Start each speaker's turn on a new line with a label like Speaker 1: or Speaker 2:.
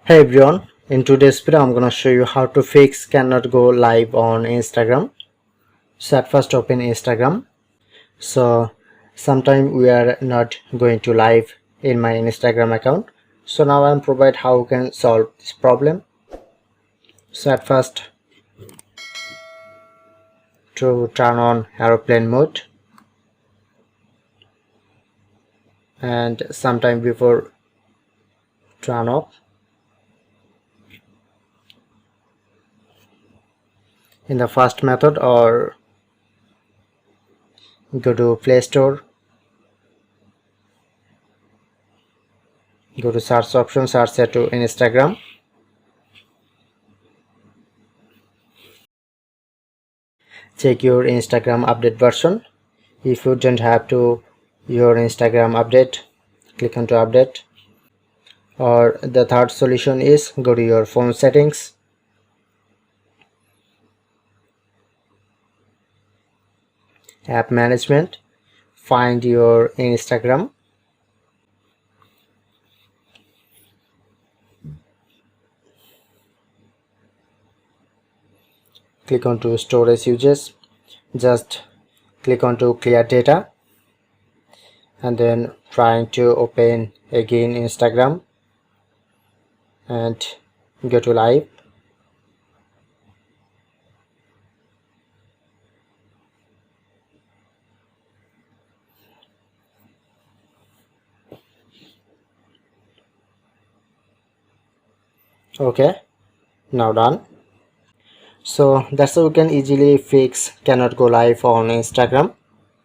Speaker 1: Hey everyone, in today's video I'm gonna show you how to fix cannot go live on Instagram. So at first open Instagram. So sometime we are not going to live in my Instagram account. So now I'm provide how we can solve this problem. So at first to turn on aeroplane mode, and sometime before turn off. In the first method, or go to Play Store, go to search option, search set to Instagram. Check your Instagram update version. If you don't have to your Instagram update, click on to update. Or the third solution is go to your phone settings, app management, find your Instagram, click on to storage uses, just click on to clear data, and then trying to open again Instagram and go to live. Okay, now done. So that's how you can easily fix cannot go live on Instagram.